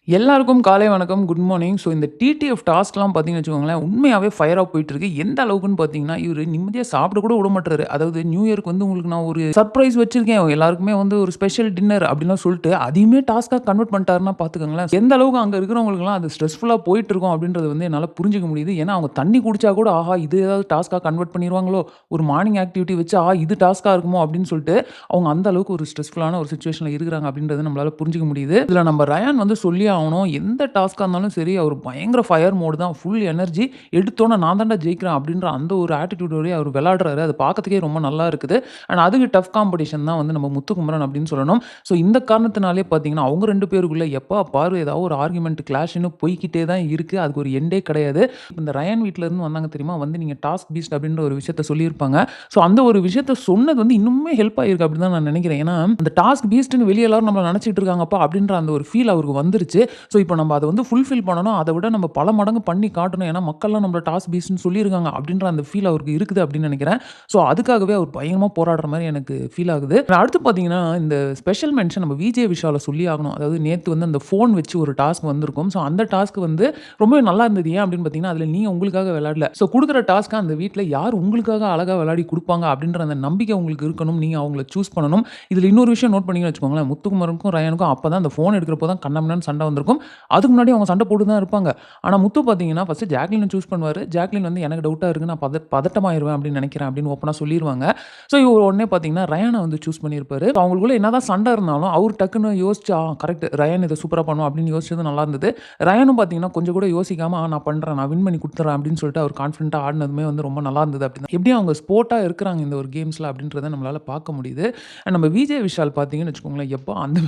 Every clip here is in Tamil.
எல்லாருக்கும் காலை வணக்கம். Good morning. ஸோ இந்த டிடிஎஃப் டாஸ்க்லாம் பார்த்தீங்கன்னு வச்சுக்கோங்களேன், உண்மையாவே ஃபயரா போயிட்டுருக்கு. எந்த அளவுக்குன்னு பார்த்தீங்கன்னா, இவரு நிம்மதியா சாப்பிட கூட விடமாட்றாரு. அதாவது நியூ இயர்க்கு வந்து உங்களுக்கு நான் ஒரு சர்ப்ரைஸ் வச்சிருக்கேன். எல்லாருக்குமே வந்து ஒரு ஸ்பெஷல் டின்னர் அப்படின்லாம் சொல்லிட்டு, அதையுமே டாஸ்க்கா கன்வெர்ட் பண்ணிட்டாருன்னா பார்த்துக்கோங்களேன். எந்த அளவுக்கு அங்க இருக்கிறவங்களுக்குலாம் அது ஸ்ட்ரெஸ்ஃபுல்லா போயிட்டுருக்கும் அப்படின்றது வந்து என்னால புரிஞ்சுக்க முடியுது. ஏன்னா, அவங்க தண்ணி குடிச்சா கூட, ஆஹா! இது ஏதாவது டாஸ்க்கா கன்வெர்ட் பண்ணிருவாங்களோ, ஒரு மார்னிங் ஆக்டிவிட்டி வச்சு, இது டாஸ்க்கா இருக்குமோ அப்படின்னு சொல்லிட்டு, அவங்க அந்த அளவுக்கு ஒரு ஸ்ட்ரெஸ்ஃபுல்லான ஒரு சிச்சுவேஷன்ல இருக்கிறாங்க அப்படின்றத நம்மளால புரிஞ்சுக்க முடியுது. இதுல நம்ம ரயான் வந்து சொல்லியே ஆவணும். எந்த டாஸ்க்கா இருந்தாலும் சரி, அவர் பயங்கர ஃபயர் மோடு தான். Full energy. எடுத்தோனே நான் தான்டா ஜெயிக்கிறேன் அப்படின்ற அந்த ஒரு ஆட்டிட்யூடோடயே அவர் விளையாடுறாரு. அது பார்க்கறதுக்கே ரொம்ப நல்லா இருக்குது. அண்ட் அதுக்கு டஃப் காம்படிஷன் தான் வந்து நம்ம முத்துக்குமரன் அப்படின்னு சொல்லணும். ஸோ இந்த காரணத்தினாலே பார்த்தீங்கன்னா, அவங்க 2 பேருக்குள்ள எப்ப பாரு ஏதாவது ஒரு ஆர்குமென்ட் கிளாஷ்ன்னு போய்க்கிட்டே தான் இருக்கு. அதுக்கு ஒரு எண்டே கிடையாது. இந்த ரயான் வீட்ல இருந்து வந்தாங்க தெரியுமா? வந்து நீங்க டாஸ்க் பீஸ்ட் அப்படின்ற ஒரு விஷயத்த சொல்லியிருப்பாங்க. ஸோ அந்த ஒரு விஷயத்த சொன்னது வந்து இன்னுமே ஹெல்ப் ஆயிருக்கு அப்படின்னு தான் நான் நினைக்கிறேன். ஏன்னா, அந்த டாஸ்க் பீஸ்ட்ன்னு வெளிய எல்லாரும் நம்மள நினைச்சிட்டு இருக்காங்கப்பா அப்படின்ற அந்த ஒரு ஃபீல் அவருக்கு வந்துருச்சு. ஸோ இப்போ நம்ம அத வந்து ஃபுல்ஃபில் பண்ணணும். அத விட நம்ம பல மடங்கு பண்ணி காட்டணும். ஏன்னா, மக்கள்லாம் நம்மள டாஸ்க் பீஸ்ட்ன்னு சொல்லியிருக்காங்க அப்படின்ற அந்த ஃபீல் அவருக்கு இருக்குது அப்படின்னு நினைக்கிறேன். ஸோ அதுக்காகவே அவர் பயங்கரமா போராடுற மாரி எனக்கு ஃபீல் ஆகுது. அடுத்து பார்த்தீங்கன்னா, இந்த ஸ்பெஷல் மென்ஷன் நம்ம விஜே விஷால சொல்லி ஆகணும். அதாவது நேத்து வந்து அந்த ஃபோன் வச்சு ஒரு டாஸ்க் வந்திருக்கும். ஸோ அந்த டாஸ்க் வந்து ரொம்பவே நல்லா இருந்தது. ஏன் அப்படின்னு பார்த்தீங்கன்னா, அதில நீங்க உங்களுக்காக விளையாடல. ஸோ குடுக்குற டாஸ்க்க அந்த வீட்ல யார் உங்களுக்காக அழகா விளையாடி குடுப்பாங்க அப்படின்ற அந்த நம்பிக்கை உங்களுக்கு இருக்கணும். நீங்க அவங்கள சூஸ் பண்ணணும். இதில இன்னொரு விஷயம் நோட் பண்ணீங்கன்னு வச்சுக்கோங்களேன், முத்துக்குமரனுக்கும், ரயானுக்கும் அப்பதான் அந்த ஃபோன் எடுக்கிறப்போ தான் கண்ணாபின்னான்னு சண்டை வந்திருக்கும். அதுக்கு முன்னாடி அவங்க சண்டை போட்டு தான் இருப்பாங்க. ஆனா முத்து பார்த்தீங்கன்னா, ஃபர்ஸ்ட்டு ஜாக்லின சூஸ் பண்ணுவாரு. ஜாக்லின் வந்து எனக்கு டவுட்டா இருக்கு. நான் பதட்டமாயிருவேன் அப்படின்னு நினைக்கிறேன் அப்படின்னு ஓப்பனா சொல்லிருவாங்க. ஸோ இவரு உடனே பார்த்தீங்கன்னா, ரயான வந்து சூஸ் பண்ணியிருப்பாரு. அவங்களுக்குள்ள என்னதான் சண்டை இருந்தாலும், அவரு டக்குன்னு யோசிச்சு, கரெக்ட் ரயான் இத சூப்பரா பண்ணுவான் அப்படின்னு யோசிச்சது நல்லா இருந்தது. ரயானும் பார்த்தீங்கன்னா, கொஞ்சம் கூட யோசிக்காம, நான் பண்றேன். நான் வின் பண்ணி குடுத்துர்றேன் அப்படின்னு சொல்லிட்டு அவர் கான்ஃபிடென்ட்டா ஆடுனதுமே வந்து ரொம்ப நல்லா இருந்தது அப்படின்னு எப்படியும் அவங்க ஸ்போர்ட்டா இருக்கிறாங்க இந்த ஒரு கேம்ஸ்ல அப்படின்றத நம்மளால பார்க்க முடியுது. அண்ட் நம்ம விஜய் விஷால் பார்த்தீங்கன்னு வச்சுக்கோங்களேன், எப்பா அந்த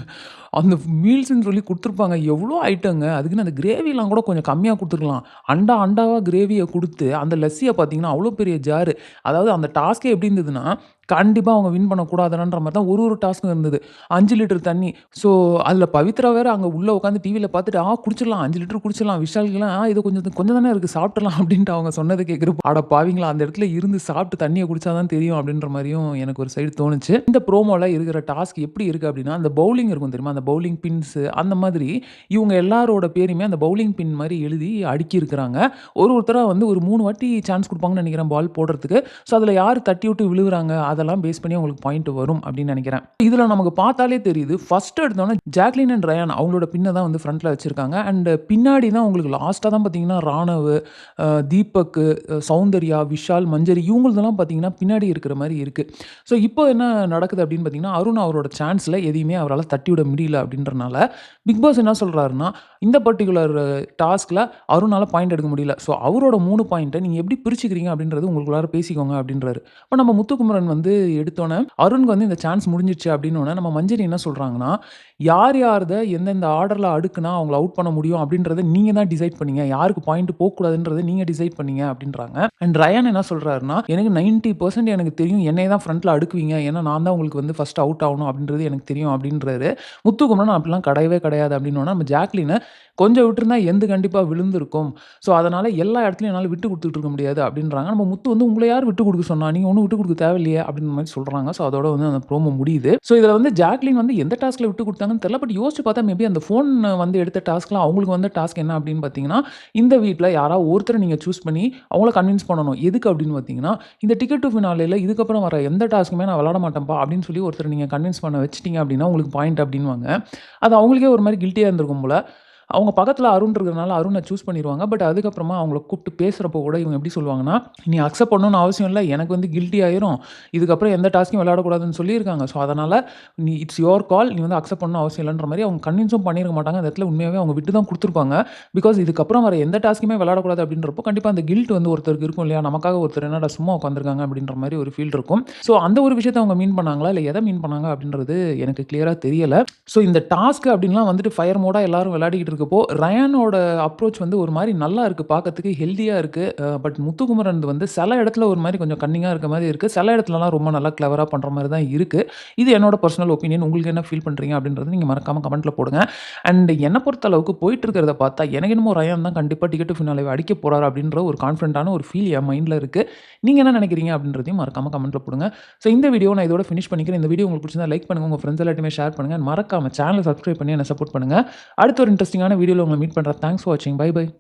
அந்த மீல்ஸ்ன்னு சொல்லி குடுத்துருப்பாங்க. எவ்வளோ ஐட்டங்க. அதுக்குன்னு அந்த கிரேவிலாம் கூட கொஞ்சம் கம்மியா குடுத்துருக்கலாம். அண்டாவா கிரேவிய குடுத்து, அந்த லஸ்ஸிய பார்த்தீங்கன்னா, அவ்வளோ பெரிய ஜாரு. அதாவது அந்த டாஸ்க்கே எப்படி இருந்ததுன்னா, கண்டிப்பா அவங்க வின் பண்ணக்கூடாதுன்ற மாரி தான் ஒரு டாஸ்க்கும் இருந்தது. 5 லிட்டர் தண்ணி. ஸோ, அதில பவித்ரா வேற அங்க உள்ள உட்காந்து டிவில பார்த்துட்டு, குடிச்சிடலாம் 5 லிட்டர் குடிச்சிடலாம். விஷாலுக்குலாம், இது கொஞ்சம் கொஞ்சம் தானே இருக்கு சாப்பிட்டுறலாம் அப்படின்ட்டு அவங்க சொன்னத கேட்கிறப்போ, அட பாவிங்களா! அந்த இடத்துல இருந்து சாப்பிட்டு தண்ணிய குடிச்சா தான் தெரியும் அப்படின்ற மாரியும் எனக்கு ஒரு சைடு தோணுச்சு. இந்த ப்ரோமோல இருக்கிற டாஸ்க் எப்படி இருக்கு அப்படின்னா, அந்த பவுலிங் இருக்கும் தெரியுமா? அந்த பவுலிங் பின்ஸ் அந்த மாதிரி இவங்க எல்லாரோட பேரையுமே அந்த பவுலிங் பின் மாரி எழுதி அடுக்கியிருக்கிறாங்க. ஒருத்தரா வந்து ஒரு 3 வாட்டி சான்ஸ் குடுப்பாங்கன்னு நெனைக்கிறேன் பால் போடுறதுக்கு. ஸோ, அதில யார் தட்டி விட்டு விழுகுறாங்க, அதெல்லாம் பேஸ் பண்ணி உங்களுக்கு பாயிண்ட் வரும் அப்படின்னு நெனைக்கிறேன். இதில நமக்கு பார்த்தாலே தெரியுது. ஃபர்ஸ்ட் எடுத்தோனே ஜாக்லின் அண்ட் ரயான் அவங்களோட பின்ன தான் வந்து ஃப்ரண்ட்ல வச்சிருக்காங்க. அண்ட் பின்னாடி தான் உங்களுக்கு லாஸ்ட்டா தான் பார்த்தீங்கன்னா, ராணவ், தீபக், சௌந்தர்யா, விஷால், மஞ்சரி இவங்களதெல்லாம் பார்த்தீங்கன்னா, பின்னாடி இருக்கிற மாரி இருக்கு. ஸோ, இப்போ என்ன நடக்குது அப்படின்னு பார்த்தீங்கன்னா, அருண் அவரோட சான்ஸ்ல எதையுமே அவரால தட்டிவிட முடியல அப்படின்றனால, பிக் பாஸ் என்ன சொல்றாருன்னா, இந்த பர்ட்டிகுலர் டாஸ்க்ல அருணால பாயிண்ட் எடுக்க முடியல. ஸோ, அவரோட 3 பாயிண்ட்ட நீங்க எப்படி பிரிச்சுக்கிறீங்க அப்படின்றது உங்களுக்குள்ளார பேசிக்கோங்க அப்படின்றாரு. அப்ப நம்ம முத்துக்குமரன் வந்து எடுத்தோனே, அருண்க்கு வந்து இந்த சான்ஸ் முடிஞ்சிருச்சு அப்படின்னோனே, நம்ம மஞ்சரி என்ன சொல்றாங்கன்னா, யார்த எந்தெந்த ஆர்டர்ல அடுக்குனா அவங்கள அவுட் பண்ண முடியும் அப்படின்றத நீங்க தான் டிசைட் பண்ணீங்க. யாருக்கு பாயிண்ட் போக்கூடாதுன்றத நீங்க டிசைட் பண்ணீங்க அப்படின்றாங்க. அண்ட் ரயான் என்ன சொல்றாருன்னா, எனக்கு 90% எனக்கு தெரியும். என்னைய தான் ஃப்ரண்ட்ல அடுக்குவீங்க. ஏன்னா நான் தான் உங்களுக்கு வந்து ஃபர்ஸ்ட் அவுட் ஆவணும் அப்படின்றது எனக்கு தெரியும் அப்படின்றாரு. முத்துக்குமரன் அப்படிலாம் கிடையவே கிடையாது அப்படின்னோன, நம்ம ஜாக்லின கொஞ்சம் விட்டுருந்தா எந்து கண்டிப்பா விழுந்திருக்கும். ஸோ, அதனால எல்லா இடத்துலயும் என்னால விட்டு குடுத்துட்டு இருக்க முடியாது அப்படின்றாங்க. நம்ம முத்து வந்து உங்கள யார் விட்டு குடுக்க சொன்னா? நீங்க ஒண்ணும் விட்டு குடுக்க தேவையில்லையே அப்படின்ற மாரி சொல்றாங்க. ஸோ, அதோட வந்து அந்த ப்ரோமோ முடியுது. ஸோ, இதுல வந்து ஜாக்லின் வந்து எந்த டாஸ்க்ல விட்டு குடுத்தாங்கன்னு தெரியல. பட் யோசிச்சு பார்த்தா மேபி அந்த ஃபோன் வந்து எடுத்த டாஸ்க்ல அவங்களுக்கு வந்த டாஸ்க் என்ன அப்படின்னு பார்த்தீங்கன்னா, இந்த வீட்ல யாராவது ஒருத்தர நீங்க சூஸ் பண்ணி அவங்கள கன்வின்ஸ் பண்ணணும். எதுக்கு அப்படின்னு பார்த்தீங்கன்னா, இந்த டிக்கெட் டூ ஃபினாலேல இதுக்கப்புறம் வர எந்த டாஸ்க்குமே நான் விளையாட மாட்டேன்ப்பா அப்படின்னு சொல்லி ஒருத்தர நீங்க கன்வின்ஸ் பண்ண வச்சுட்டீங்க அப்படின்னா, உங்களுக்கு பாயிண்ட் அப்படின்னுவாங்க. அது அவங்களுக்கே ஒரு மாரி கில்ட்டியா இருந்திருக்கும் போல. அவங்க பக்கத்துல அருண் இருக்கிறதுனால அருண சூஸ் பண்ணிருவாங்க. பட் அதுக்கப்புறமா அவங்கள கூப்பிட்டு பேசுறப்போ கூட இவங்க எப்படி சொல்லுவாங்கன்னா, "நீ அக்செப்ட் பண்ணணும்னு அவசியம் இல்ல. எனக்கு வந்து கில்ட்டி ஆயிரும். இதுக்கப்புறம் எந்த டாஸ்க்கும் விளையாடக்கூடாதுன்னு சொல்லியிருக்காங்க. ஸோ, அதனால இட்ஸ் யுவர் கால். நீ வந்து அக்செப்ட் பண்ணணும் அவசியம் இல்லன்ற" மாரி அவங்க கன்வின்ஸும் பண்ணியிருக்க மாட்டாங்க. அந்த இடத்துல உண்மையாவே அவங்க விட்டு தான் குடுத்துருப்பாங்க. பிகாஸ் இதுக்கப்புறம் வர எந்த டாஸ்க்குமே விளையாடக்கூடாது அப்படின்றப்போ, கண்டிப்பா அந்த கில்ட் வந்து ஒருத்தருக்கு இருக்கும் இல்லையா? நமக்காக ஒருத்தர் என்னடா சும்மா உட்காந்துருக்காங்க அப்படின்ற மாரி ஒரு ஃபீல் இருக்கும். ஸோ, அந்த ஒரு விஷயத்த அவங்க மீன் பண்ணாங்களா? இல்ல எத மீன் பண்ணாங்க அப்படின்றது எனக்கு கிளியரா தெரியல. ஸோ, இந்த டாஸ்க் அப்படின்லாம் வந்துட்டு ஃபயர் மோடா எல்லாரும் விளையாடிக்கிட்டு இருக்கப்போ, ரயானோட அப்ரோச் வந்து ஒரு மாரி நல்லா இருக்கு. பார்க்கறதுக்கு ஹெல்தியா இருக்கு. பட் முத்துக்குமரன் வந்து சில இடத்துல ஒரு மாரி கொஞ்சம் கன்னிங்கா இருக்க மாரி இருக்கு. சில இடத்துலலாம் ரொம்ப நல்லா கிளவரா பண்ற மாரி தான் இருக்கு. இது என்னோட பர்சனல் ஒப்பீனியன். உங்களுக்கு என்ன ஃபீல் பண்றீங்க அப்படின்றத நீங்க மறக்காம கமெண்ட்ல போடுங்க. அண்ட் என்ன பொறுத்த அளவுக்கு போயிட்டு இருக்கிறத பார்த்தா, எனக்கு என்னமோ ரயான் தான் கண்டிப்பா டிக்கெட் டூ ஃபினாலே அடிக்க போறாரு அப்படின்ற ஒரு கான்ஃபிடென்ட்டான ஒரு ஃபீல் என் மைண்ட்ல இருக்கு. நீங்க என்ன நினைக்கிறீங்க அப்படின்றதையும் மறக்காம கமெண்ட்ல போடுங்க. ஸோ இந்த வீடியோ நான் இதோட ஃபினிஷ் பண்ணிக்கிறேன். இந்த வீடியோ உங்களுக்கு பிடிச்சிருந்தா லைக் பண்ணுங்க. உங்க ஃப்ரெண்ட்ஸ் எல்லாத்தையுமே ஷேர் பண்ணுங்க. மறக்காம சேனல சப்ஸ்கிரைப் பண்ணி என்ன சப்போர்ட் பண்ணுங்க. அடுத்த ஒரு இன்ட்ரஸ்டிங்கான இன்ட்ரஸ்டிங்கான வீடியோல உங்கள மீட் பண்றேன். தேங்க்ஸ் ஃபார் வாட்சிங். Bye by.